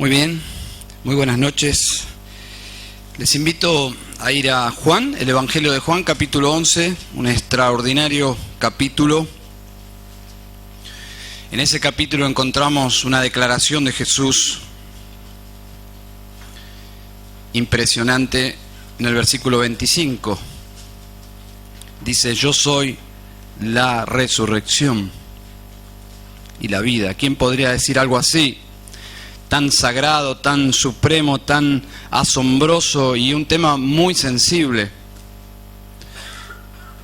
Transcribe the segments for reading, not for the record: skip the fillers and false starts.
Muy bien, muy buenas noches. Les invito a ir a Juan, el Evangelio de Juan, capítulo 11, un extraordinario capítulo. En ese capítulo encontramos una declaración de Jesús impresionante en el versículo 25. Dice: yo soy la resurrección y la vida. ¿Quién podría decir algo así? Tan sagrado, tan supremo, tan asombroso, y un tema muy sensible.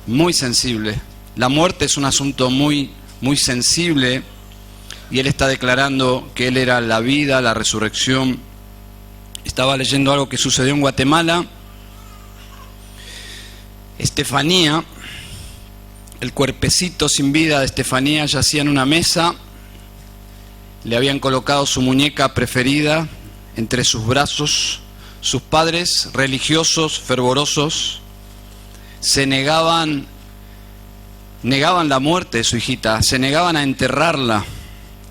Muy sensible. La muerte es un asunto muy sensible, y Él está declarando que Él era la vida, la resurrección. Estaba leyendo algo que sucedió en Guatemala. Estefanía, el cuerpecito sin vida de Estefanía yacía en una mesa. Le habían colocado su muñeca preferida entre sus brazos. Sus padres, religiosos, fervorosos, se negaban la muerte de su hijita, se negaban a enterrarla.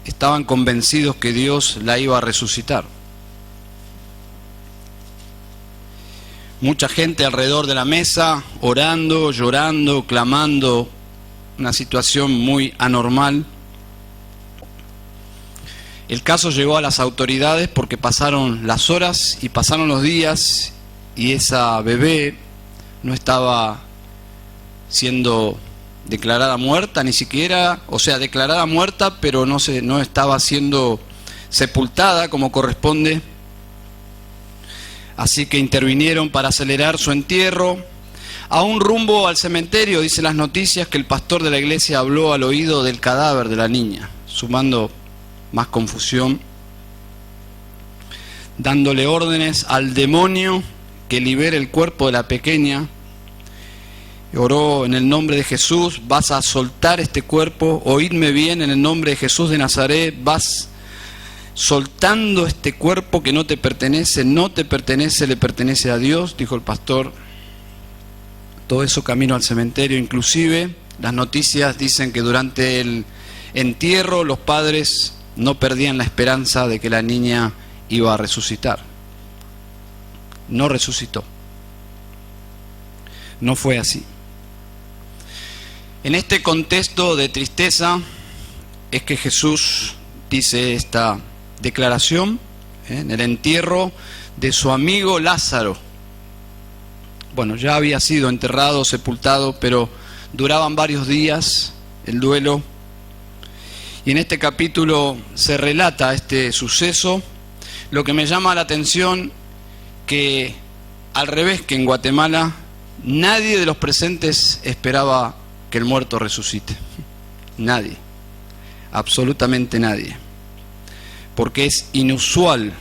Estaban convencidos que Dios la iba a resucitar. Mucha gente alrededor de la mesa, orando, llorando, clamando, una situación muy anormal. El caso llegó a las autoridades porque pasaron las horas y pasaron los días, y esa bebé no estaba siendo declarada muerta ni siquiera, o sea, declarada muerta, pero no estaba siendo sepultada como corresponde. Así que intervinieron para acelerar su entierro. Aún rumbo al cementerio, dice las noticias, que el pastor de la iglesia habló al oído del cadáver de la niña, sumando más confusión, dándole órdenes al demonio que libere el cuerpo de la pequeña. Oró en el nombre de Jesús: vas a soltar este cuerpo, oídme bien, en el nombre de Jesús de Nazaret, vas soltando este cuerpo que no te pertenece, le pertenece a Dios, dijo el pastor. Todo eso camino al cementerio. Inclusive las noticias dicen que durante el entierro los padres no perdían la esperanza de que la niña iba a resucitar. No resucitó. No fue así. En este contexto de tristeza es que Jesús dice esta declaración en el entierro de su amigo Lázaro. Bueno, ya había sido enterrado, sepultado, pero duraban varios días el duelo. Y en este capítulo se relata este suceso. Lo que me llama la atención, que al revés que en Guatemala, nadie de los presentes esperaba que el muerto resucite. Nadie, absolutamente nadie. Porque es inusual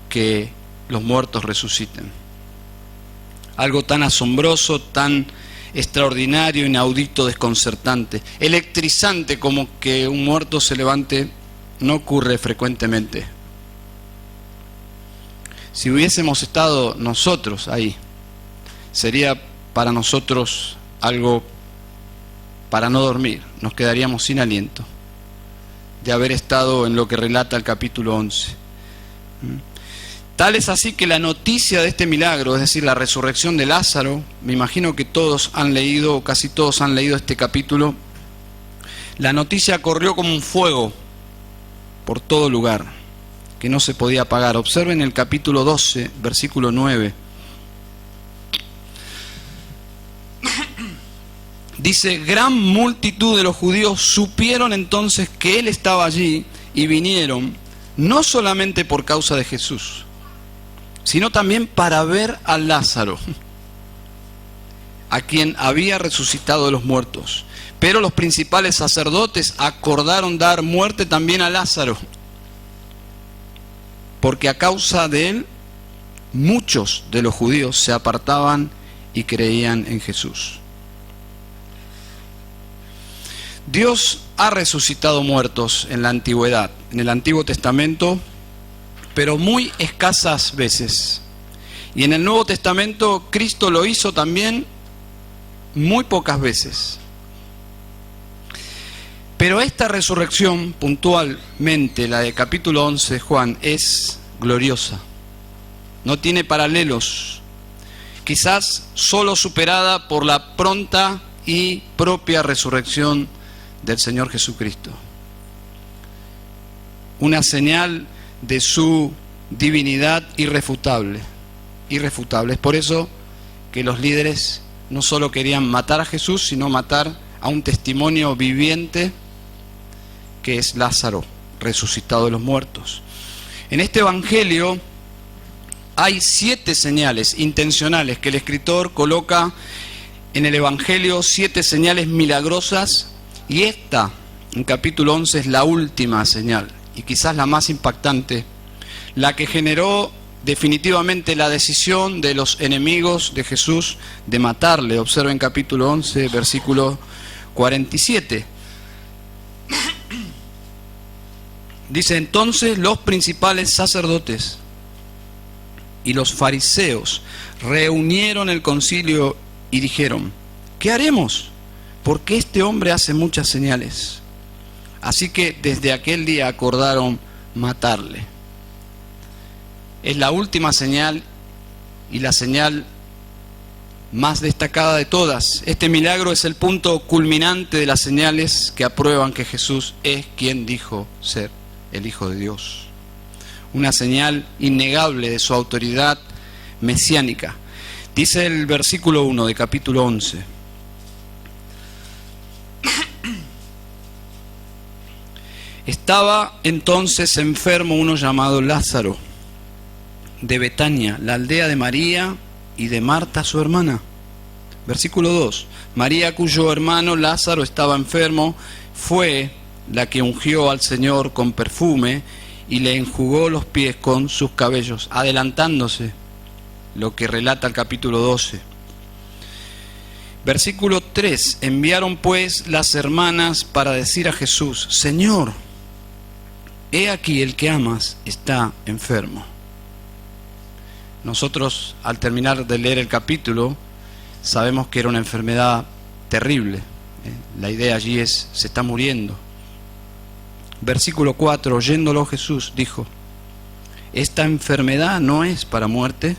que los muertos resuciten. Algo tan asombroso, tan extraordinario, inaudito, desconcertante, electrizante como que un muerto se levante, no ocurre frecuentemente. Si hubiésemos estado nosotros ahí, sería para nosotros algo para no dormir. Nos quedaríamos sin aliento de haber estado en lo que relata el capítulo 11. Tal es así que la noticia de este milagro, es decir, la resurrección de Lázaro, me imagino que todos han leído, o casi todos han leído este capítulo. La noticia corrió como un fuego por todo lugar, que no se podía apagar. Observen el capítulo 12, versículo 9. Dice: gran multitud de los judíos supieron entonces que Él estaba allí y vinieron, no solamente por causa de Jesús, sino también para ver a Lázaro, a quien había resucitado de los muertos. Pero los principales sacerdotes acordaron dar muerte también a Lázaro, porque a causa de él muchos de los judíos se apartaban y creían en Jesús. Dios ha resucitado muertos en la antigüedad, en el Antiguo Testamento, pero muy escasas veces. Y en el Nuevo Testamento Cristo lo hizo también muy pocas veces. Pero esta resurrección, puntualmente, la de capítulo 11 de Juan, es gloriosa. No tiene paralelos. Quizás solo superada por la pronta y propia resurrección del Señor Jesucristo. Una señal de su divinidad irrefutable. Irrefutable. Es por eso que los líderes no solo querían matar a Jesús, sino matar a un testimonio viviente que es Lázaro, resucitado de los muertos. En este evangelio hay 7 señales intencionales que el escritor coloca en el evangelio, 7 señales milagrosas, y esta, en capítulo 11, es la última señal, y quizás la más impactante, la que generó definitivamente la decisión de los enemigos de Jesús de matarle. Observen capítulo 11, versículo 47. Dice: entonces los principales sacerdotes y los fariseos reunieron el concilio y dijeron: ¿qué haremos? Porque este hombre hace muchas señales. Así que desde aquel día acordaron matarle. Es la última señal y la señal más destacada de todas. Este milagro es el punto culminante de las señales que aprueban que Jesús es quien dijo ser el Hijo de Dios. Una señal innegable de su autoridad mesiánica. Dice el versículo 1 de capítulo 11. Estaba entonces enfermo uno llamado Lázaro, de Betania, la aldea de María y de Marta su hermana. Versículo 2. María, cuyo hermano Lázaro estaba enfermo, fue la que ungió al Señor con perfume y le enjugó los pies con sus cabellos, adelantándose lo que relata el capítulo 12. Versículo 3. Enviaron pues las hermanas para decir a Jesús: Señor, he aquí el que amas está enfermo. Nosotros, al terminar de leer el capítulo, sabemos que era una enfermedad terrible. La idea allí es: se está muriendo. Versículo 4, oyéndolo Jesús dijo: esta enfermedad no es para muerte,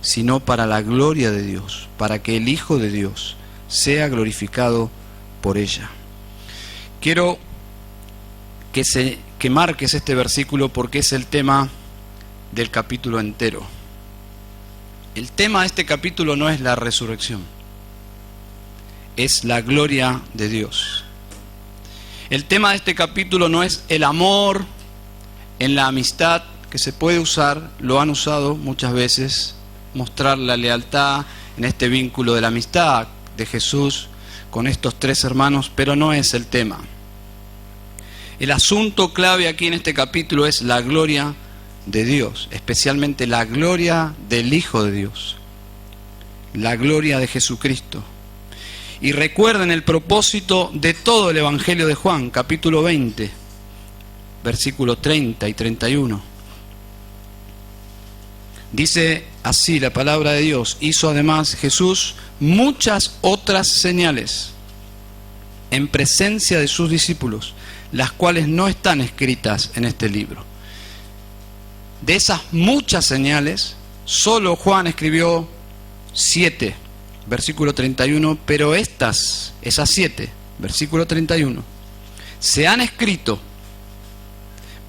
sino para la gloria de Dios, para que el Hijo de Dios sea glorificado por ella. Quiero que marques este versículo porque es el tema del capítulo entero. El tema de este capítulo no es la resurrección, es la gloria de Dios. El tema de este capítulo no es el amor en la amistad, que se puede usar, lo han usado muchas veces, mostrar la lealtad en este vínculo de la amistad de Jesús con estos 3 hermanos, pero no es el tema. El asunto clave aquí en este capítulo es la gloria de Dios, especialmente la gloria del Hijo de Dios, la gloria de Jesucristo. Y recuerden el propósito de todo el Evangelio de Juan, capítulo 20, versículos 30 y 31. Dice así la palabra de Dios: hizo además Jesús muchas otras señales en presencia de sus discípulos, las cuales no están escritas en este libro. De esas muchas señales, solo Juan escribió 7, versículo 31, pero esas 7, versículo 31, se han escrito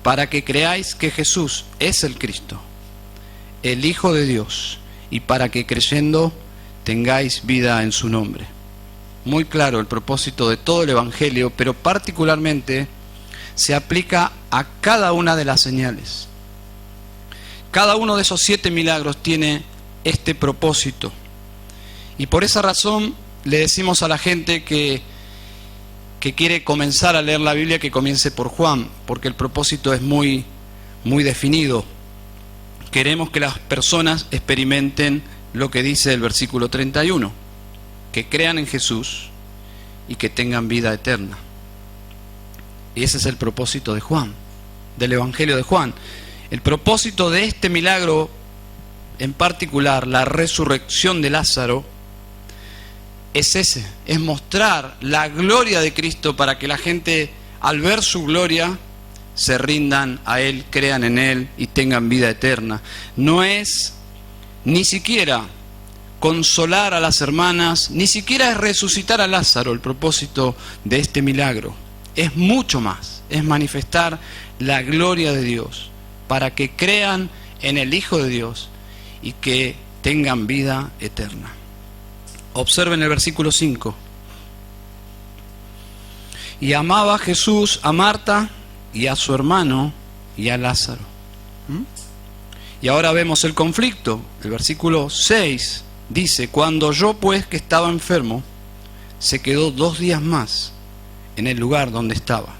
para que creáis que Jesús es el Cristo, el Hijo de Dios, y para que creyendo tengáis vida en su nombre. Muy claro el propósito de todo el Evangelio, pero particularmente se aplica a cada una de las señales. Cada uno de esos 7 milagros tiene este propósito. Y por esa razón le decimos a la gente que quiere comenzar a leer la Biblia que comience por Juan, porque el propósito es muy definido. Queremos que las personas experimenten lo que dice el versículo 31, que crean en Jesús y que tengan vida eterna. Y ese es el propósito de Juan, del Evangelio de Juan. El propósito de este milagro, en particular la resurrección de Lázaro, es ese, es mostrar la gloria de Cristo para que la gente al ver su gloria, se rindan a Él, crean en Él y tengan vida eterna. No es ni siquiera consolar a las hermanas, ni siquiera es resucitar a Lázaro el propósito de este milagro. Es mucho más, es manifestar la gloria de Dios para que crean en el Hijo de Dios y que tengan vida eterna. Observen el versículo 5. Y amaba Jesús a Marta y a su hermano y a Lázaro. Y ahora vemos el conflicto. El versículo 6 dice: cuando oyó pues que estaba enfermo, se quedó 2 días más en el lugar donde estaba.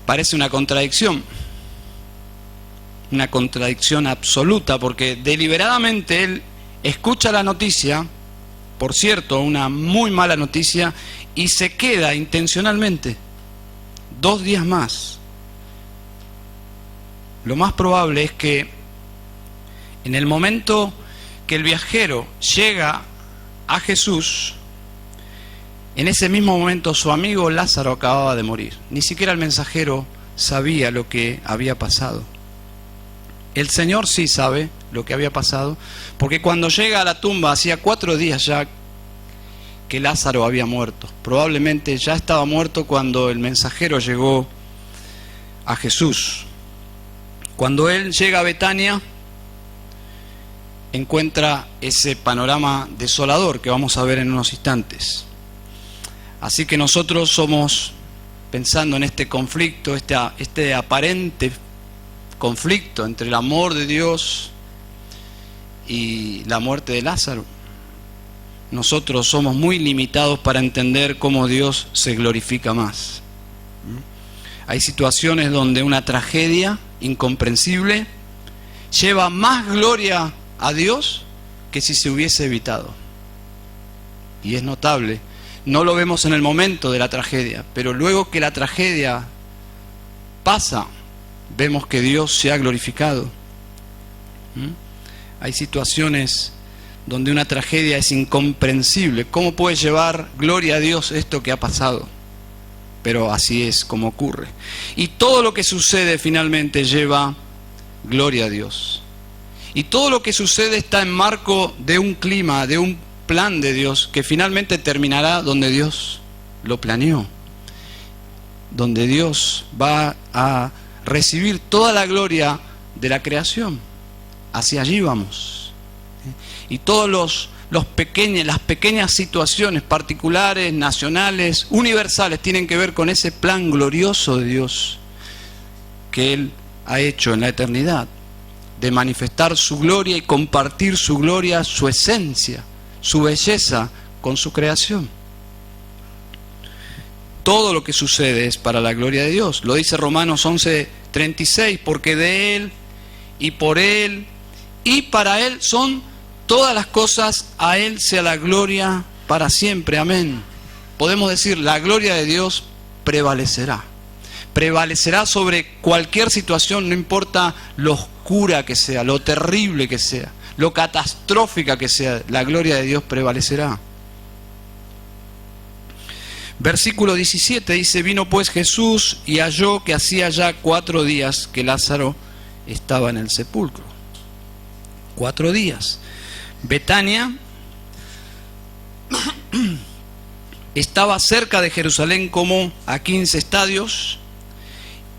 Parece una contradicción absoluta, porque deliberadamente él escucha la noticia, por cierto, una muy mala noticia, y se queda intencionalmente 2 días más. Lo más probable es que en el momento que el viajero llega a Jesús, en ese mismo momento su amigo Lázaro acababa de morir. Ni siquiera el mensajero sabía lo que había pasado. El Señor sí sabe lo que había pasado, porque cuando llega a la tumba, hacía 4 días ya que Lázaro había muerto. Probablemente ya estaba muerto cuando el mensajero llegó a Jesús. Cuando él llega a Betania, encuentra ese panorama desolador que vamos a ver en unos instantes. Así que nosotros somos, pensando en este conflicto, este aparente conflicto entre el amor de Dios y la muerte de Lázaro, nosotros somos muy limitados para entender cómo Dios se glorifica más. Hay situaciones donde una tragedia incomprensible lleva más gloria a Dios que si se hubiese evitado. Y es notable. No lo vemos en el momento de la tragedia, pero luego que la tragedia pasa, vemos que Dios se ha glorificado. Hay situaciones donde una tragedia es incomprensible. ¿Cómo puede llevar gloria a Dios esto que ha pasado? Pero así es como ocurre. Y todo lo que sucede finalmente lleva gloria a Dios. Y todo lo que sucede está en marco de un clima, de un plan de Dios que finalmente terminará donde Dios lo planeó. Donde Dios va a recibir toda la gloria de la creación. Hacia allí vamos. Y todos las pequeñas situaciones particulares, nacionales, universales, tienen que ver con ese plan glorioso de Dios que Él ha hecho en la eternidad, de manifestar su gloria y compartir su gloria, su esencia, su belleza con su creación. Todo lo que sucede es para la gloria de Dios. Lo dice Romanos 11:36, porque de Él y por Él y para Él son todas las cosas, a Él sea la gloria para siempre. Amén. Podemos decir, la gloria de Dios prevalecerá. Prevalecerá sobre cualquier situación, no importa lo oscura que sea, lo terrible que sea, lo catastrófica que sea, la gloria de Dios prevalecerá. Versículo 17 dice: vino pues Jesús y halló que hacía ya 4 días que Lázaro estaba en el sepulcro. 4 días. Betania estaba cerca de Jerusalén como a 15 estadios,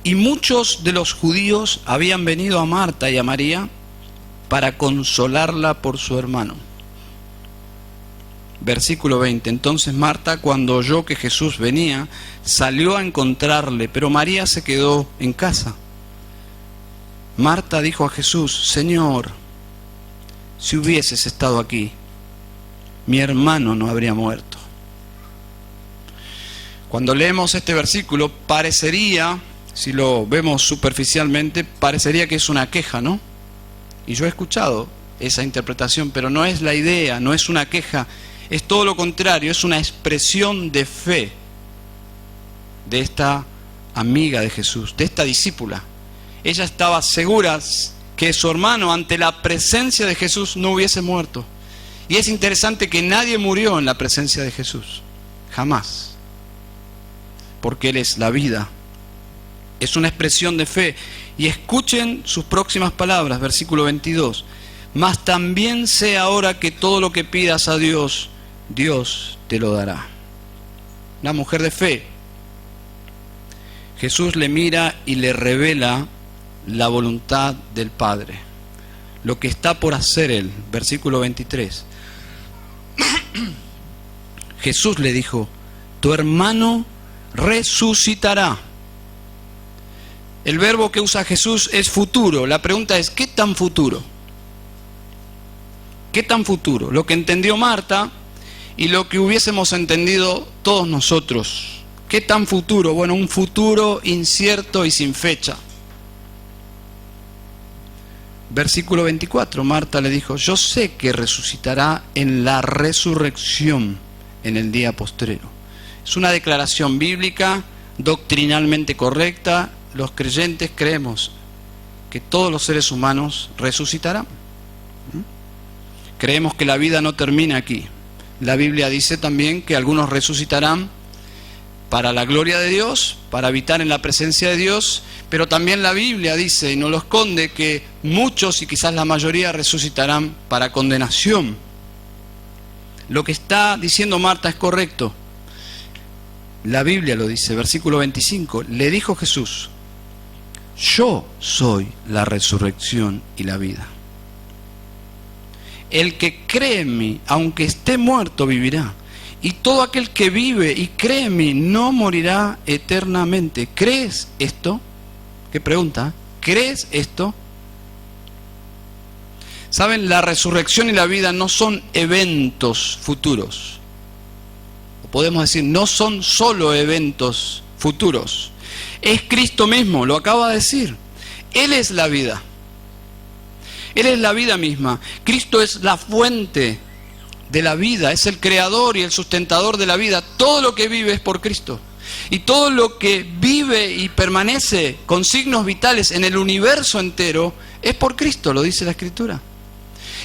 y muchos de los judíos habían venido a Marta y a María para consolarla por su hermano. Versículo 20. Entonces Marta, cuando oyó que Jesús venía, salió a encontrarle, pero María se quedó en casa. Marta dijo a Jesús: Señor, si hubieses estado aquí, mi hermano no habría muerto. Cuando leemos este versículo, parecería, si lo vemos superficialmente, parecería que es una queja, ¿no? Y yo he escuchado esa interpretación, pero no es la idea, no es una queja, es todo lo contrario, es una expresión de fe de esta amiga de Jesús, de esta discípula. Ella estaba segura que su hermano, ante la presencia de Jesús, no hubiese muerto. Y es interesante que nadie murió en la presencia de Jesús, jamás. porque Él es la vida. Es una expresión de fe. Y escuchen sus próximas palabras, versículo 22. Mas también sé ahora que todo lo que pidas a Dios, Dios te lo dará. Una mujer de fe. Jesús le mira y le revela la voluntad del Padre, lo que está por hacer Él. Versículo 23. Jesús le dijo: tu hermano resucitará. El verbo que usa Jesús es futuro. La pregunta es, ¿qué tan futuro? ¿Qué tan futuro? Lo que entendió Marta y lo que hubiésemos entendido todos nosotros. ¿Qué tan futuro? Bueno, un futuro incierto y sin fecha. Versículo 24, Marta le dijo: yo sé que resucitará en la resurrección en el día postrero. Es una declaración bíblica, doctrinalmente correcta. Los creyentes creemos que todos los seres humanos resucitarán. Creemos que la vida no termina aquí. La Biblia dice también que algunos resucitarán para la gloria de Dios, para habitar en la presencia de Dios, pero también la Biblia dice, y no lo esconde, que muchos y quizás la mayoría resucitarán para condenación. Lo que está diciendo Marta es correcto. La Biblia lo dice, versículo 25, le dijo Jesús: yo soy la resurrección y la vida. El que cree en mí, aunque esté muerto, vivirá. Y todo aquel que vive y cree en mí no morirá eternamente. ¿Crees esto? ¿Qué pregunta? ¿Crees esto? Saben, la resurrección y la vida no son eventos futuros. O podemos decir, no son solo eventos futuros. Es Cristo mismo, lo acaba de decir. Él es la vida. Él es la vida misma. Cristo es la fuente de la vida, es el creador y el sustentador de la vida. Todo lo que vive es por Cristo. Y todo lo que vive y permanece con signos vitales en el universo entero es por Cristo, lo dice la Escritura.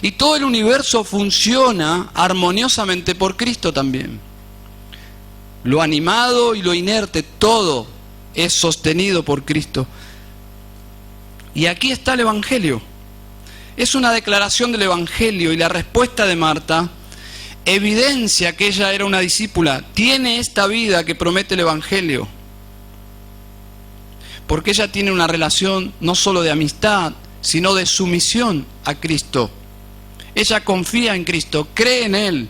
Y todo el universo funciona armoniosamente por Cristo también. Lo animado y lo inerte, todo es sostenido por Cristo. Y aquí está el Evangelio. Es una declaración del Evangelio, y la respuesta de Marta evidencia que ella era una discípula. Tiene esta vida que promete el Evangelio, porque ella tiene una relación no solo de amistad, sino de sumisión a Cristo. Ella confía en Cristo, cree en Él.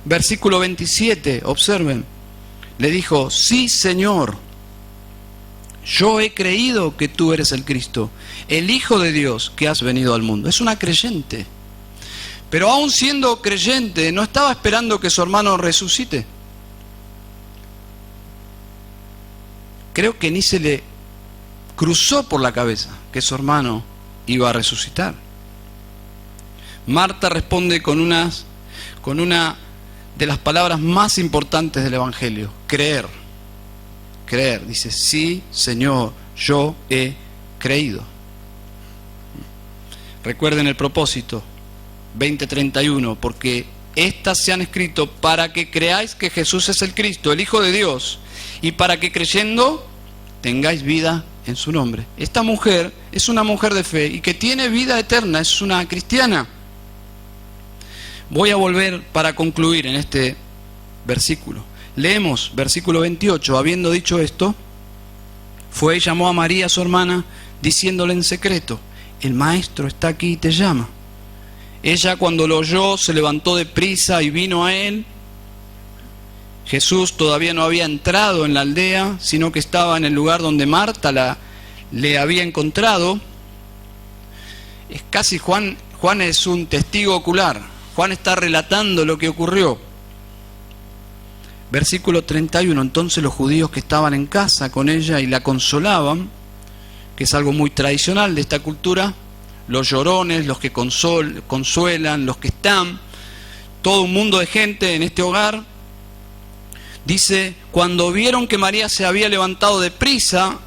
Versículo 27, observen. Le dijo: sí, Señor, yo he creído que tú eres el Cristo, el Hijo de Dios que has venido al mundo. Es una creyente. Pero aún siendo creyente, no estaba esperando que su hermano resucite. Creo que ni se le cruzó por la cabeza que su hermano iba a resucitar. Marta responde con una de las palabras más importantes del Evangelio: creer. Creer. Dice: sí, Señor, yo he creído. Recuerden el propósito. 20:31, porque estas se han escrito para que creáis que Jesús es el Cristo, el Hijo de Dios, y para que creyendo tengáis vida en su nombre. Esta mujer es una mujer de fe y que tiene vida eterna, es una cristiana. Voy a volver para concluir en este versículo. Leemos versículo 28, habiendo dicho esto, fue y llamó a María, su hermana, diciéndole en secreto: el maestro está aquí y te llama. Ella, cuando lo oyó, se levantó de prisa y vino a él. Jesús todavía no había entrado en la aldea, sino que estaba en el lugar donde Marta le había encontrado. Es casi Juan es un testigo ocular. Juan está relatando lo que ocurrió. Versículo 31. Entonces los judíos que estaban en casa con ella y la consolaban, que es algo muy tradicional de esta cultura, los llorones, los que consuelan, los que están, todo un mundo de gente en este hogar. Dice: cuando vieron que María se había levantado de prisa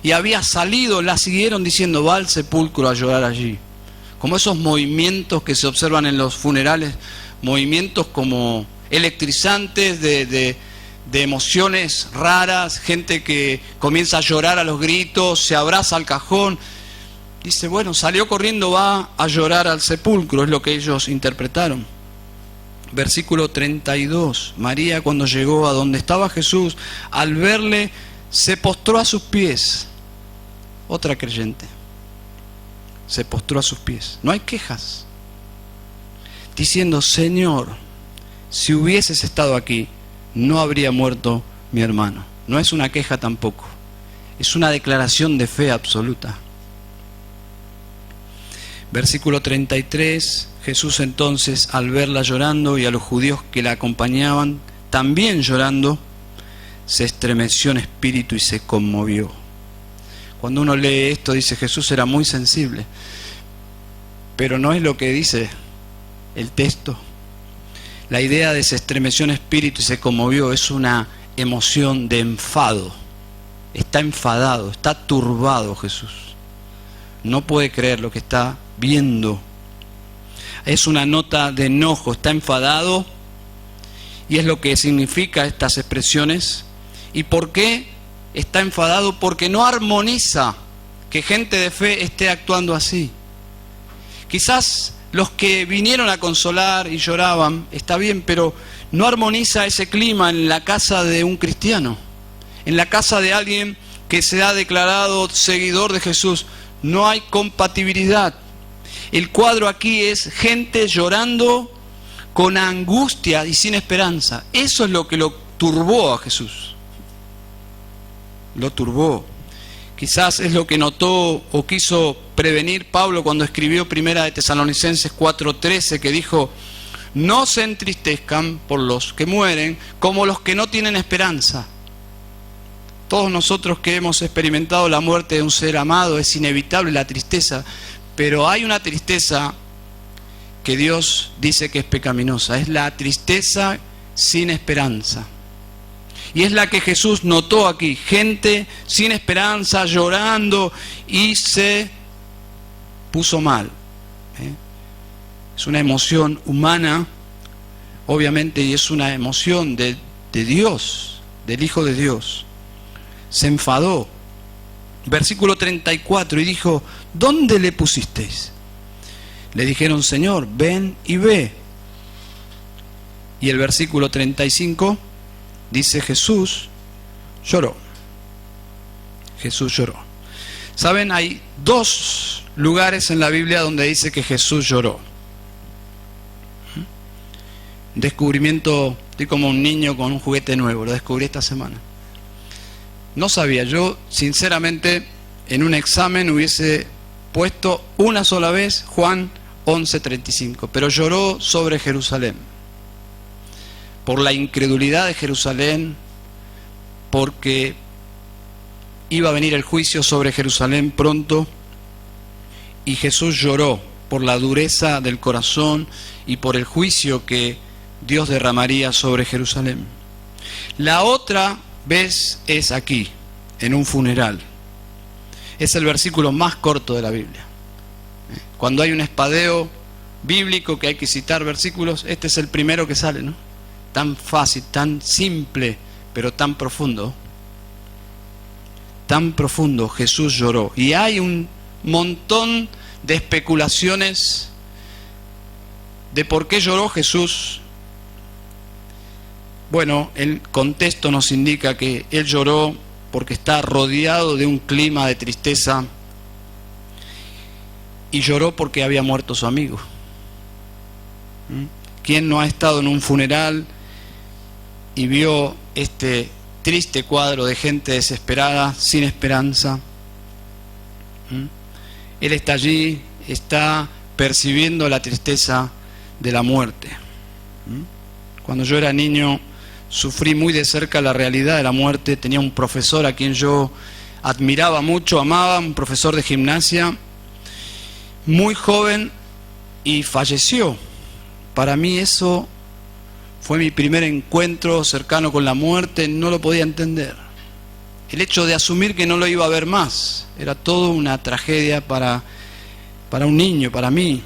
y había salido, la siguieron diciendo: va al sepulcro a llorar allí. Como esos movimientos que se observan en los funerales, movimientos como electrizantes de de emociones raras, gente que comienza a llorar a los gritos, se abraza al cajón. Dice, bueno, salió corriendo, va a llorar al sepulcro, es lo que ellos interpretaron. Versículo 32, María cuando llegó a donde estaba Jesús, al verle, se postró a sus pies. Otra creyente, se postró a sus pies. No hay quejas. Diciendo, Señor, si hubieses estado aquí, no habría muerto mi hermano. No es una queja tampoco, es una declaración de fe absoluta. Versículo 33, Jesús entonces, al verla llorando y a los judíos que la acompañaban, también llorando, se estremeció en espíritu y se conmovió. Cuando uno lee esto, dice, Jesús era muy sensible, pero no es lo que dice el texto. La idea de se estremeció en espíritu y se conmovió es una emoción de enfado. Está enfadado, está turbado Jesús. No puede creer lo que está viendo. Es una nota de enojo, está enfadado, y es lo que significa estas expresiones. ¿Y por qué está enfadado? Porque no armoniza que gente de fe esté actuando así. Quizás los que vinieron a consolar y lloraban, está bien, pero no armoniza ese clima en la casa de un cristiano, en la casa de alguien que se ha declarado seguidor de Jesús. No hay compatibilidad. El cuadro aquí es gente llorando con angustia y sin esperanza. Eso es lo que lo turbó a Jesús. Lo turbó. Quizás es lo que notó o quiso prevenir Pablo cuando escribió Primera de Tesalonicenses 4:13, que dijo, no se entristezcan por los que mueren como los que no tienen esperanza. Todos nosotros que hemos experimentado la muerte de un ser amado, es inevitable la tristeza, pero hay una tristeza que Dios dice que es pecaminosa, es la tristeza sin esperanza. Y es la que Jesús notó aquí, gente sin esperanza, llorando, y se puso mal. Es una emoción humana, obviamente, y es una emoción de Dios, del Hijo de Dios. Se enfadó. Versículo 34, y dijo, ¿dónde le pusisteis? Le dijeron, Señor, ven y ve. Y el versículo 35 dice, Jesús lloró. Jesús lloró. ¿Saben? Hay dos lugares en la Biblia donde dice que Jesús lloró. Descubrimiento, estoy como un niño con un juguete nuevo, lo descubrí esta semana. No sabía, yo sinceramente en un examen hubiese puesto una sola vez Juan 11:35, pero lloró sobre Jerusalén, por la incredulidad de Jerusalén, porque iba a venir el juicio sobre Jerusalén pronto, y Jesús lloró por la dureza del corazón y por el juicio que Dios derramaría sobre Jerusalén. La otra vez es aquí, en un funeral. Es el versículo más corto de la Biblia. Cuando hay un espadeo bíblico que hay que citar versículos, este es el primero que sale, ¿no? Tan fácil, tan simple, pero tan profundo. Tan profundo, Jesús lloró. Y hay un montón de especulaciones de por qué lloró Jesús. Bueno, el contexto nos indica que él lloró porque está rodeado de un clima de tristeza, y lloró porque había muerto su amigo. ¿Quién no ha estado en un funeral y vio este triste cuadro de gente desesperada, sin esperanza? Él está allí, está percibiendo la tristeza de la muerte. Cuando yo era niño, sufrí muy de cerca la realidad de la muerte. Tenía un profesor a quien yo admiraba mucho, amaba, un profesor de gimnasia, muy joven, y falleció. Para mí eso fue mi primer encuentro cercano con la muerte, no lo podía entender. El hecho de asumir que no lo iba a ver más, era todo una tragedia para un niño, para mí.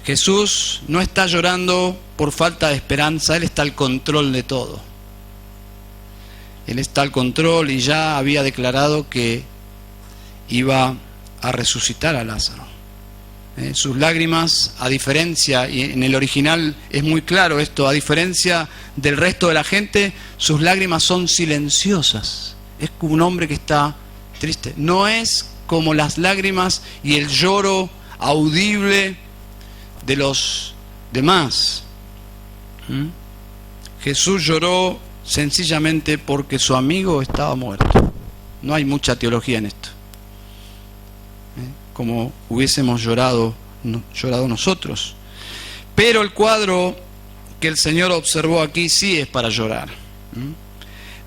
Jesús no está llorando por falta de esperanza, Él está al control de todo. Él está al control y ya había declarado que iba a resucitar a Lázaro. Sus lágrimas, a diferencia, y en el original es muy claro esto, a diferencia del resto de la gente, sus lágrimas son silenciosas. Es como un hombre que está triste. No es como las lágrimas y el lloro audible de los demás. Jesús lloró sencillamente porque su amigo estaba muerto. No hay mucha teología en esto. Como hubiésemos llorado nosotros. Pero el cuadro que el Señor observó aquí sí es para llorar.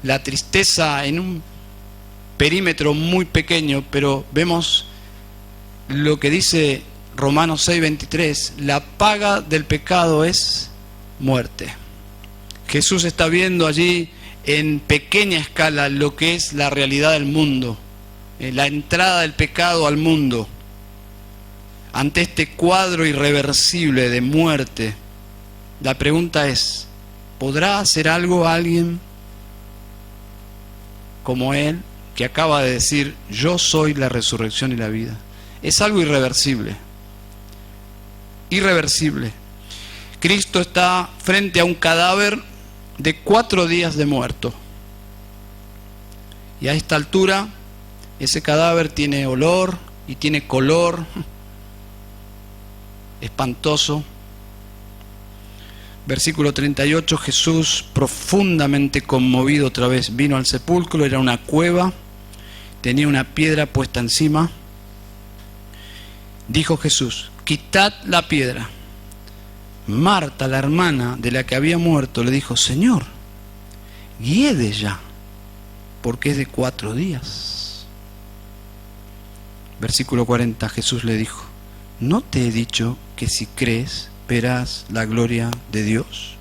La tristeza en un perímetro muy pequeño, pero vemos lo que dice Romanos 6:23, la paga del pecado es muerte. Jesús está viendo allí en pequeña escala lo que es la realidad del mundo, la entrada del pecado al mundo. Ante este cuadro irreversible de muerte, la pregunta es, ¿podrá hacer algo alguien como Él, que acaba de decir, yo soy la resurrección y la vida? Es algo irreversible. Irreversible. Cristo está frente a un cadáver de 4 días de muerto. Y a esta altura, ese cadáver tiene olor y tiene color espantoso. Versículo 38, Jesús, profundamente conmovido otra vez, vino al sepulcro, era una cueva, tenía una piedra puesta encima. Dijo Jesús, quitad la piedra. Marta, la hermana de la que había muerto, le dijo, Señor, hiede ya, porque es de 4 días. Versículo 40, Jesús le dijo, ¿no te he dicho que si crees verás la gloria de Dios?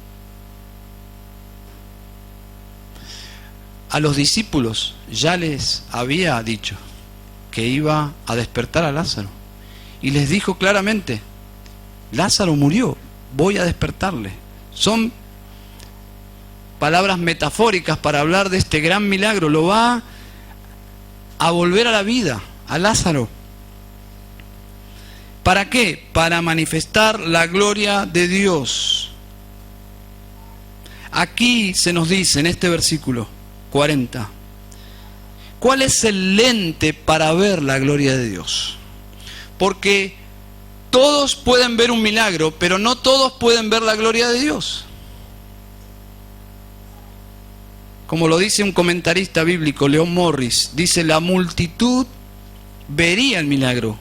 A los discípulos ya les había dicho que iba a despertar a Lázaro. Y les dijo claramente, Lázaro murió, voy a despertarle. Son palabras metafóricas para hablar de este gran milagro. Lo va a volver a la vida, a Lázaro. ¿Para qué? Para manifestar la gloria de Dios. Aquí se nos dice en este versículo 40, ¿cuál es el lente para ver la gloria de Dios? Porque todos pueden ver un milagro, pero no todos pueden ver la gloria de Dios. Como lo dice un comentarista bíblico, Leon Morris, dice, la multitud vería el milagro,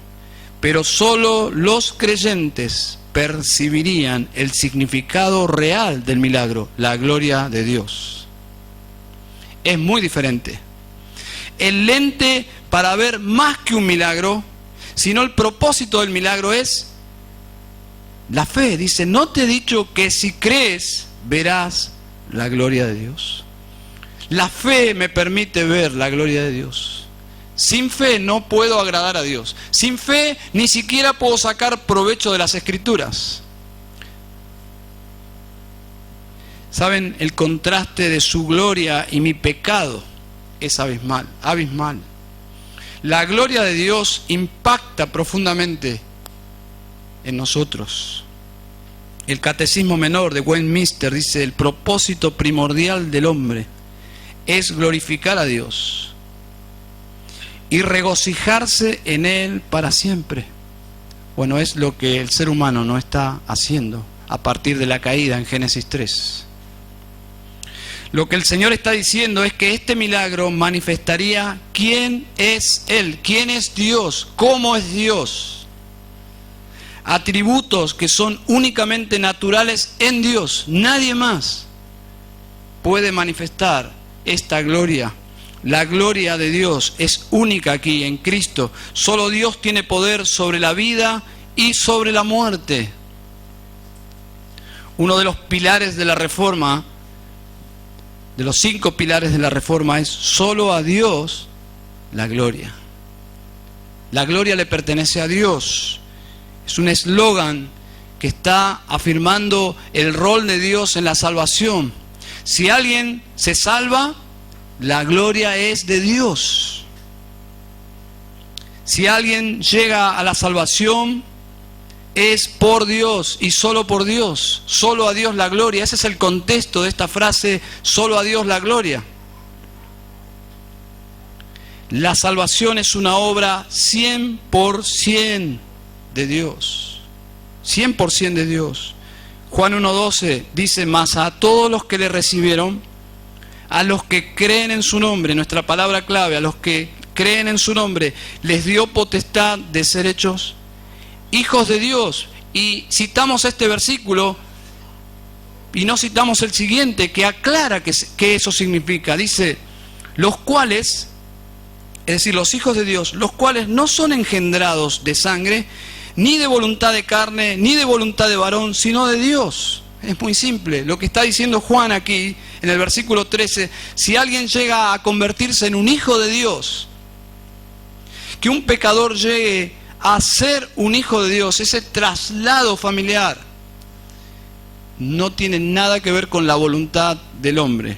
pero solo los creyentes percibirían el significado real del milagro, la gloria de Dios. Es muy diferente. El lente para ver más que un milagro, sino el propósito del milagro es la fe. Dice, ¿no te he dicho que si crees verás la gloria de Dios? La fe me permite ver la gloria de Dios. Sin fe no puedo agradar a Dios. Sin fe ni siquiera puedo sacar provecho de las Escrituras. ¿Saben? El contraste de su gloria y mi pecado es abismal, abismal. La gloria de Dios impacta profundamente en nosotros. El Catecismo Menor de Westminster dice, el propósito primordial del hombre es glorificar a Dios y regocijarse en Él para siempre. Bueno, es lo que el ser humano no está haciendo a partir de la caída en Génesis 3. Lo que el Señor está diciendo es que este milagro manifestaría quién es Él, quién es Dios, cómo es Dios. Atributos que son únicamente naturales en Dios. Nadie más puede manifestar esta gloria. La gloria de Dios es única aquí en Cristo. Solo Dios tiene poder sobre la vida y sobre la muerte. Uno de los pilares de la Reforma, de los 5 pilares de la Reforma, es solo a Dios la gloria. La gloria le pertenece a Dios. Es un eslogan que está afirmando el rol de Dios en la salvación. Si alguien se salva, La gloria es de Dios. Si alguien llega a la salvación, es por Dios y solo por Dios. Solo a Dios la gloria. Ese es el contexto de esta frase, solo a Dios la gloria. La salvación es una obra 100% de Dios. 100% de Dios. Juan 1:12 dice, mas a todos los que le recibieron, a los que creen en su nombre, nuestra palabra clave, a los que creen en su nombre, les dio potestad de ser hechos hijos de Dios. Y citamos este versículo y no citamos el siguiente, que aclara qué eso significa. Dice, los cuales, es decir, los hijos de Dios, los cuales no son engendrados de sangre, ni de voluntad de carne, ni de voluntad de varón, sino de Dios. Es muy simple. Lo que está diciendo Juan aquí, en el versículo 13, si alguien llega a convertirse en un hijo de Dios, que un pecador llegue a ser un hijo de Dios, ese traslado familiar, no tiene nada que ver con la voluntad del hombre.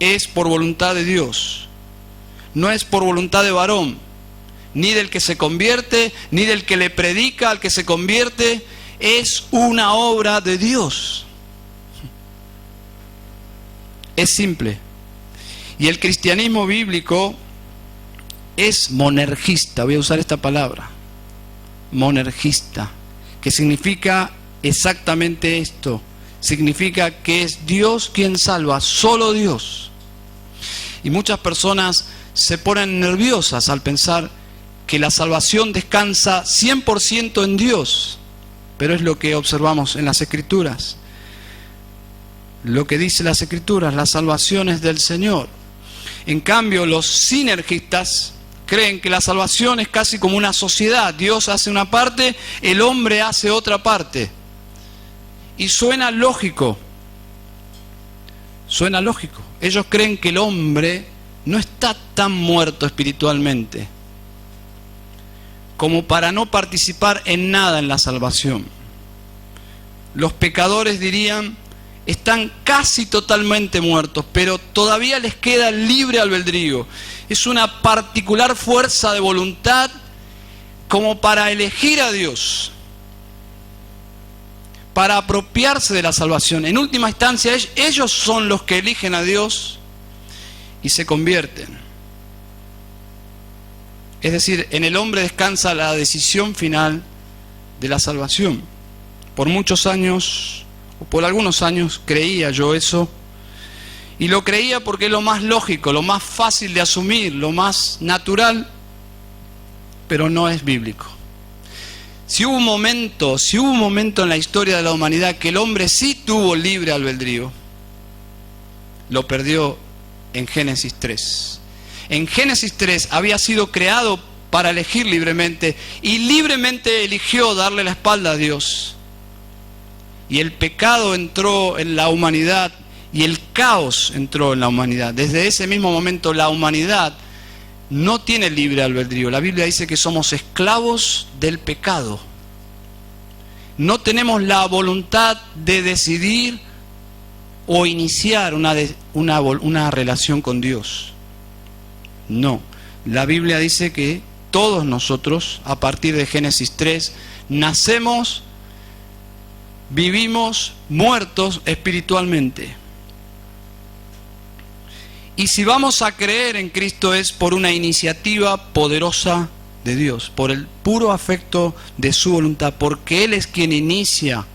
Es por voluntad de Dios. No es por voluntad de varón, ni del que se convierte, ni del que le predica al que se convierte. Es una obra de Dios. Es simple. Y el cristianismo bíblico es monergista. Voy a usar esta palabra. Monergista. Que significa exactamente esto. Significa que es Dios quien salva. Solo Dios. Y muchas personas se ponen nerviosas al pensar que la salvación descansa 100% en Dios, pero es lo que observamos en las Escrituras. Lo que dice las Escrituras, la salvación es del Señor. En cambio, los sinergistas creen que la salvación es casi como una sociedad. Dios hace una parte, el hombre hace otra parte. Y suena lógico. Suena lógico. Ellos creen que el hombre no está tan muerto espiritualmente como para no participar en nada en la salvación. Los pecadores dirían, están casi totalmente muertos, pero todavía les queda libre albedrío. Es una particular fuerza de voluntad como para elegir a Dios, para apropiarse de la salvación. En última instancia, ellos son los que eligen a Dios y se convierten. Es decir, en el hombre descansa la decisión final de la salvación. Por muchos años, o por algunos años, creía yo eso. Y lo creía porque es lo más lógico, lo más fácil de asumir, lo más natural, pero no es bíblico. Si hubo un momento en la historia de la humanidad que el hombre sí tuvo libre albedrío, lo perdió en Génesis 3. En Génesis 3 había sido creado para elegir libremente y libremente eligió darle la espalda a Dios. Y el pecado entró en la humanidad y el caos entró en la humanidad. Desde ese mismo momento la humanidad no tiene libre albedrío. La Biblia dice que somos esclavos del pecado. No tenemos la voluntad de decidir o iniciar una relación con Dios. No, la Biblia dice que todos nosotros, a partir de Génesis 3, nacemos, vivimos muertos espiritualmente. Y si vamos a creer en Cristo es por una iniciativa poderosa de Dios, por el puro afecto de su voluntad, porque Él es quien inicia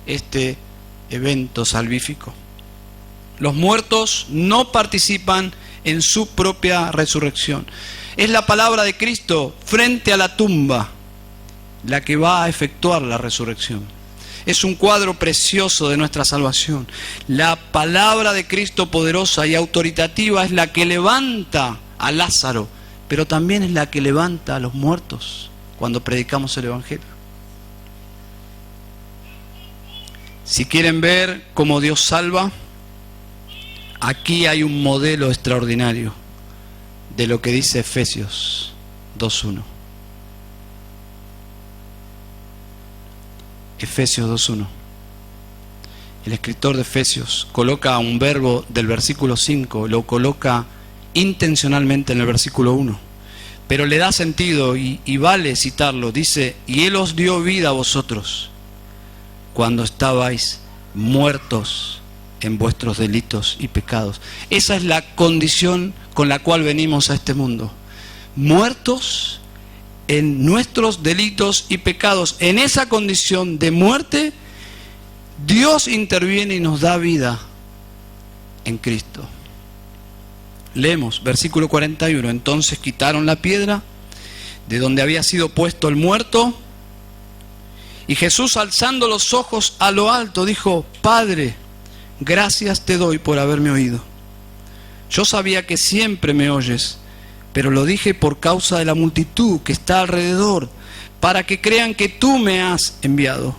este evento salvífico. Los muertos no participan en su propia resurrección. Es la palabra de Cristo frente a la tumba la que va a efectuar la resurrección. Es un cuadro precioso de nuestra salvación. La palabra de Cristo poderosa y autoritativa es la que levanta a Lázaro, pero también es la que levanta a los muertos cuando predicamos el Evangelio. Si quieren ver cómo Dios salva, aquí hay un modelo extraordinario de lo que dice Efesios 2:1. Efesios 2:1. el escritor de Efesios coloca un verbo del versículo 5, lo coloca intencionalmente en el versículo 1, pero le da sentido y vale citarlo. Dice: y Él os dio vida a vosotros cuando estabais muertos en vuestros delitos y pecados. Esa es la condición con la cual venimos a este mundo, muertos en nuestros delitos y pecados. En esa condición de muerte, Dios interviene y nos da vida en Cristo. Leemos versículo 41. Entonces quitaron la piedra de donde había sido puesto el muerto, y Jesús, alzando los ojos a lo alto, dijo: Padre, gracias te doy por haberme oído. Yo sabía que siempre me oyes, pero lo dije por causa de la multitud que está alrededor, para que crean que tú me has enviado.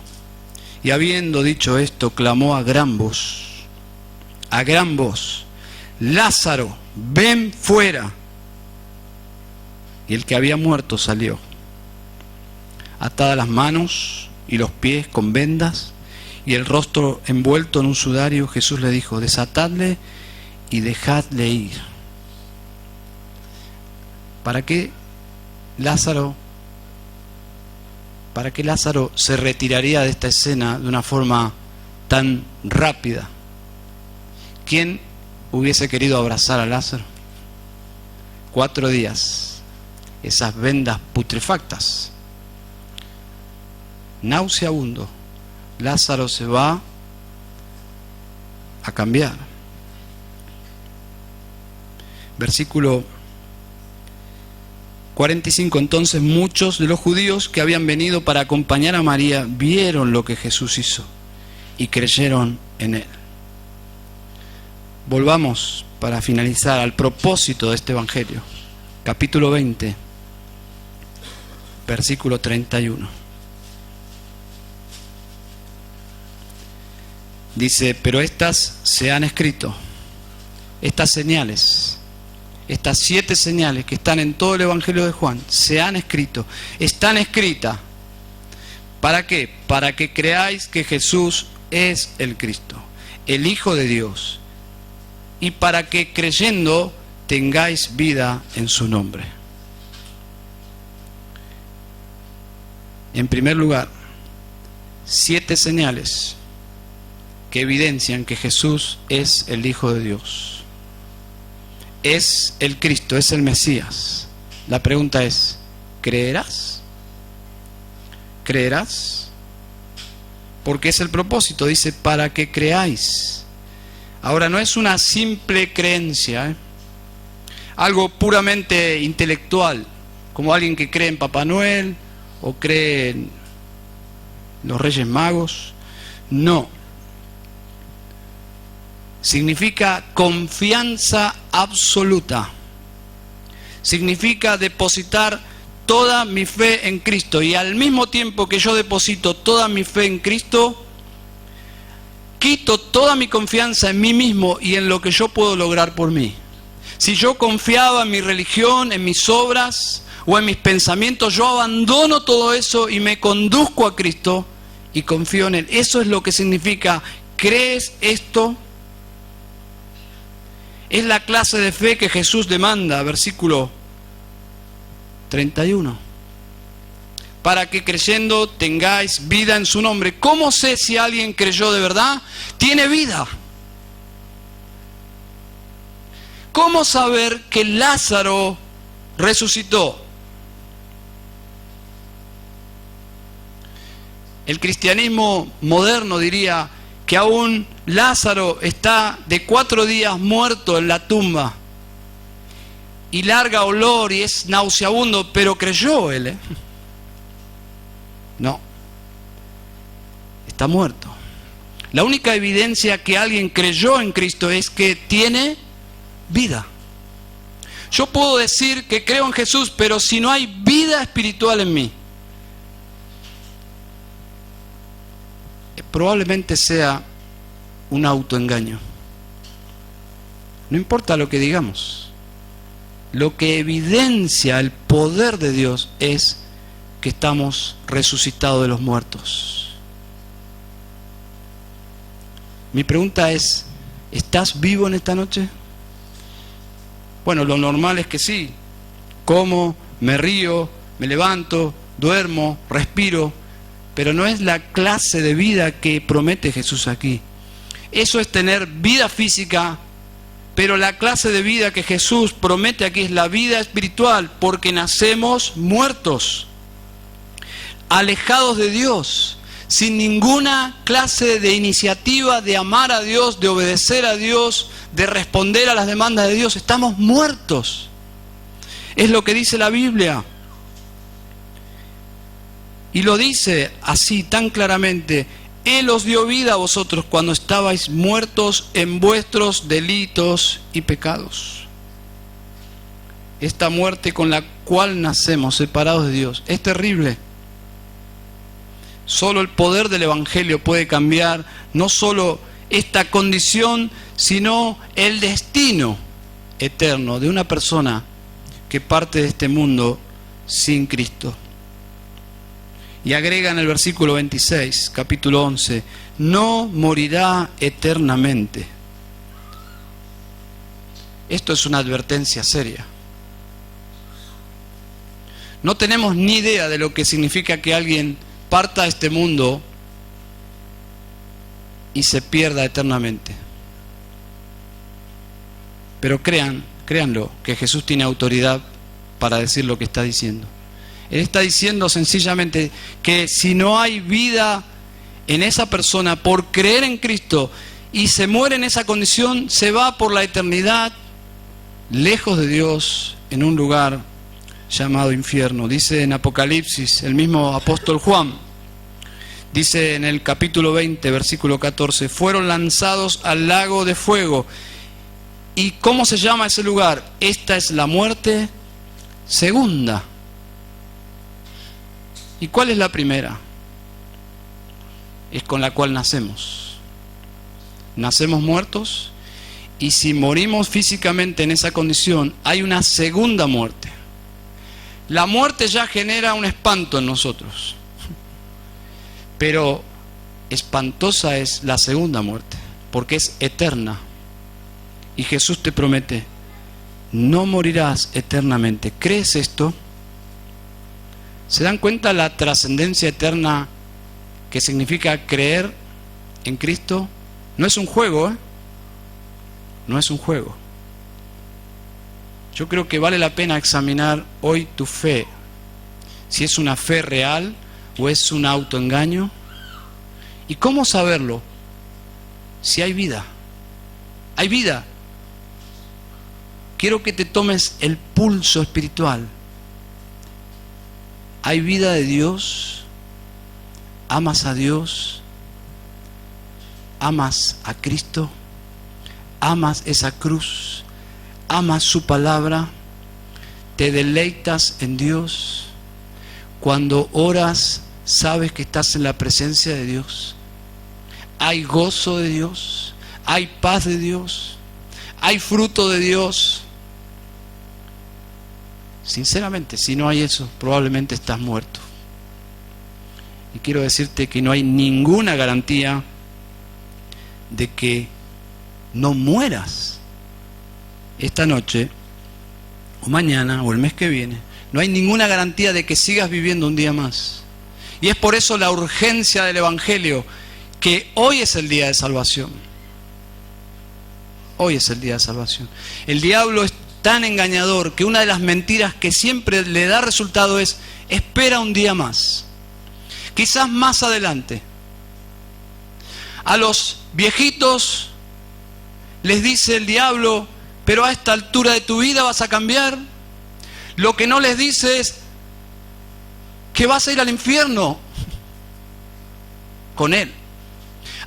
Y habiendo dicho esto, clamó a gran voz, Lázaro, ven fuera. Y el que había muerto salió, atadas las manos y los pies con vendas, y el rostro envuelto en un sudario. Jesús le dijo: desatadle y dejadle ir. ¿Para qué Lázaro se retiraría de esta escena de una forma tan rápida? ¿Quién hubiese querido abrazar a Lázaro? 4 días, esas vendas putrefactas, nauseabundo. Lázaro se va a cambiar. Versículo 45. Entonces muchos de los judíos que habían venido para acompañar a María vieron lo que Jesús hizo y creyeron en él. Volvamos para finalizar al propósito de este evangelio. Capítulo 20, versículo 31. Dice: pero estas se han escrito, estas señales, estas 7 señales que están en todo el Evangelio de Juan, se han escrito, están escritas. ¿Para qué? Para que creáis que Jesús es el Cristo, el Hijo de Dios, y para que creyendo tengáis vida en su nombre. En primer lugar, 7 señales que evidencian que Jesús es el Hijo de Dios, es el Cristo, es el Mesías. La pregunta es: ¿creerás? ¿Creerás? Porque es el propósito, dice, para que creáis. Ahora, no es una simple creencia, algo puramente intelectual, como alguien que cree en Papá Noel o cree en los Reyes Magos. No. Significa confianza absoluta. Significa depositar toda mi fe en Cristo. Y al mismo tiempo que yo deposito toda mi fe en Cristo, quito toda mi confianza en mí mismo y en lo que yo puedo lograr por mí. Si yo confiaba en mi religión, en mis obras o en mis pensamientos, yo abandono todo eso y me conduzco a Cristo y confío en Él. Eso es lo que significa: ¿crees esto? Es la clase de fe que Jesús demanda, versículo 31. Para que creyendo tengáis vida en su nombre. ¿Cómo sé si alguien creyó de verdad? Tiene vida. ¿Cómo saber que Lázaro resucitó? El cristianismo moderno diría que aún Lázaro está de 4 días muerto en la tumba y larga olor y es nauseabundo, pero creyó él, No, está muerto. La única evidencia que alguien creyó en Cristo es que tiene vida. Yo puedo decir que creo en Jesús, pero si no hay vida espiritual en mí, probablemente sea un autoengaño. No importa lo que digamos, lo que evidencia el poder de Dios es que estamos resucitados de los muertos. Mi pregunta es, ¿estás vivo en esta noche? Bueno, lo normal es que sí. Como, me río, me levanto, duermo, respiro, pero no es la clase de vida que promete Jesús aquí. Eso es tener vida física, pero la clase de vida que Jesús promete aquí es la vida espiritual, porque nacemos muertos, alejados de Dios, sin ninguna clase de iniciativa de amar a Dios, de obedecer a Dios, de responder a las demandas de Dios. Estamos muertos. Es lo que dice la Biblia. Y lo dice así tan claramente: Él os dio vida a vosotros cuando estabais muertos en vuestros delitos y pecados. Esta muerte con la cual nacemos separados de Dios es terrible. Solo el poder del Evangelio puede cambiar no solo esta condición, sino el destino eterno de una persona que parte de este mundo sin Cristo. Y agrega en el versículo 26, capítulo 11, no morirá eternamente. Esto es una advertencia seria. No tenemos ni idea de lo que significa que alguien parta de este mundo y se pierda eternamente. Pero créanlo, que Jesús tiene autoridad para decir lo que está diciendo. Él está diciendo sencillamente que si no hay vida en esa persona por creer en Cristo y se muere en esa condición, se va por la eternidad lejos de Dios en un lugar llamado infierno. Dice en Apocalipsis, el mismo apóstol Juan, dice en el capítulo 20, versículo 14, fueron lanzados al lago de fuego. ¿Y cómo se llama ese lugar? Esta es la muerte segunda. ¿Y cuál es la primera? Es con la cual nacemos. Nacemos muertos, y si morimos físicamente en esa condición, hay una segunda muerte. La muerte ya genera un espanto en nosotros, pero espantosa es la segunda muerte, porque es eterna. Y Jesús te promete, no morirás eternamente. ¿Crees esto? ¿Se dan cuenta la trascendencia eterna que significa creer en Cristo? No es un juego, ¿eh? No es un juego. Yo creo que vale la pena examinar hoy tu fe, si es una fe real o es un autoengaño. ¿Y cómo saberlo? Si hay vida. Hay vida. Quiero que te tomes el pulso espiritual. ¿Hay vida de Dios? ¿Amas a Dios? ¿Amas a Cristo? ¿Amas esa cruz? ¿Amas su palabra? ¿Te deleitas en Dios? Cuando oras, ¿sabes que estás en la presencia de Dios? ¿Hay gozo de Dios? ¿Hay paz de Dios? ¿Hay fruto de Dios? Sinceramente, si no hay eso, probablemente estás muerto. Y quiero decirte que no hay ninguna garantía de que no mueras esta noche, o mañana, o el mes que viene. No hay ninguna garantía de que sigas viviendo un día más. Y es por eso la urgencia del Evangelio, que hoy es el día de salvación. Hoy es el día de salvación. El diablo es tan engañador que una de las mentiras que siempre le da resultado es: espera un día más, quizás más adelante. A los viejitos les dice el diablo: pero a esta altura de tu vida vas a cambiar. Lo que no les dice es que vas a ir al infierno con él.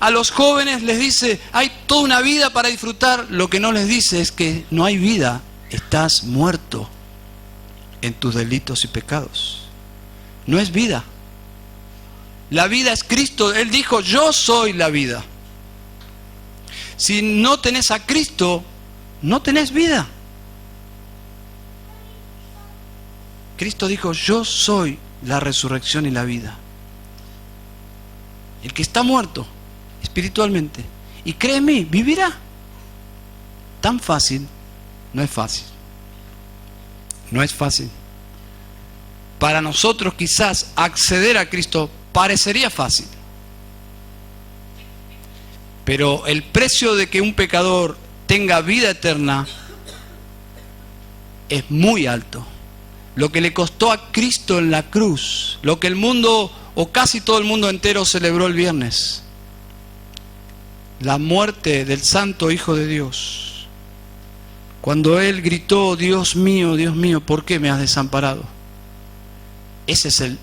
A los jóvenes les dice: hay toda una vida para disfrutar. Lo que no les dice es que no hay vida. Estás muerto en tus delitos y pecados. No es vida. La vida es Cristo. Él dijo: yo soy la vida. Si no tenés a Cristo, no tenés vida. Cristo dijo: yo soy la resurrección y la vida. El que está muerto espiritualmente y cree en mí, vivirá. Tan fácil, no es fácil. No es fácil. Para nosotros quizás acceder a Cristo parecería fácil. Pero el precio de que un pecador tenga vida eterna es muy alto. Lo que le costó a Cristo en la cruz, lo que el mundo, o casi todo el mundo entero, celebró el viernes. La muerte del Santo Hijo de Dios. Cuando Él gritó, Dios mío, ¿por qué me has desamparado? Ese es el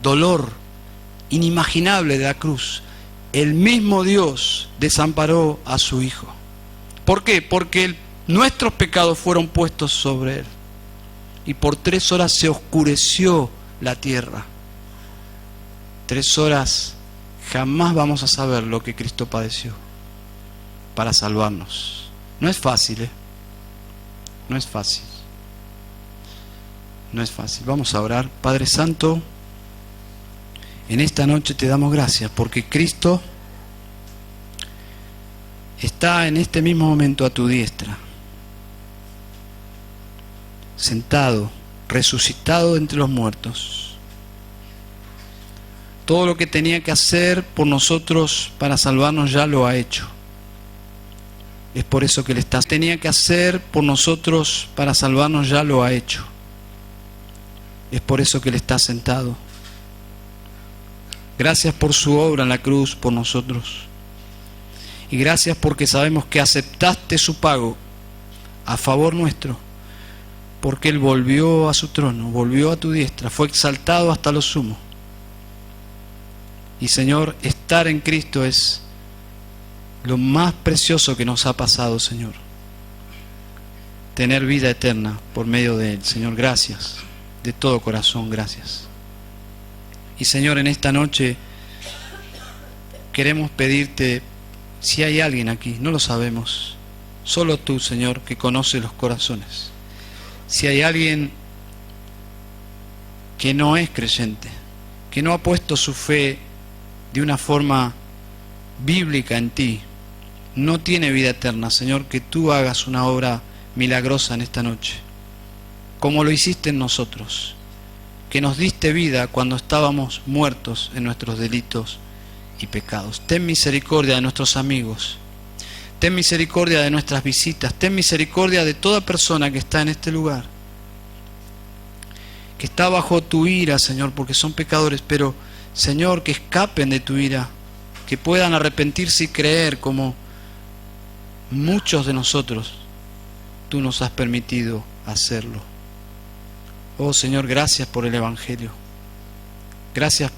dolor inimaginable de la cruz. El mismo Dios desamparó a su Hijo. ¿Por qué? Porque nuestros pecados fueron puestos sobre Él. Y por 3 horas se oscureció la tierra. 3 horas jamás vamos a saber lo que Cristo padeció para salvarnos. No es fácil, no es fácil. No es fácil. Vamos a orar. Padre Santo, en esta noche te damos gracias porque Cristo está en este mismo momento a tu diestra, sentado, resucitado entre los muertos. Todo lo que tenía que hacer por nosotros para salvarnos ya lo ha hecho. Es por eso que Él está. Tenía que hacer por nosotros para salvarnos ya lo ha hecho. Es por eso que Él está sentado. Gracias por su obra en la cruz por nosotros. Y gracias porque sabemos que aceptaste su pago a favor nuestro. Porque Él volvió a su trono, volvió a tu diestra, fue exaltado hasta lo sumo. Y Señor, estar en Cristo es lo más precioso que nos ha pasado, Señor. Tener vida eterna por medio de Él. Señor, gracias. De todo corazón, gracias. Y Señor, en esta noche queremos pedirte, si hay alguien aquí, no lo sabemos, solo tú, Señor, que conoces los corazones. Si hay alguien que no es creyente, que no ha puesto su fe de una forma bíblica en ti, no tiene vida eterna, Señor, que tú hagas una obra milagrosa en esta noche, como lo hiciste en nosotros, que nos diste vida cuando estábamos muertos en nuestros delitos y pecados. Ten misericordia de nuestros amigos, ten misericordia de nuestras visitas, ten misericordia de toda persona que está en este lugar, que está bajo tu ira, Señor, porque son pecadores, pero, Señor, que escapen de tu ira, que puedan arrepentirse y creer como muchos de nosotros tú nos has permitido hacerlo. Oh Señor, gracias por el Evangelio. Gracias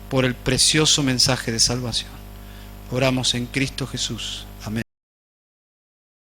por el precioso mensaje de salvación. Oramos en Cristo Jesús.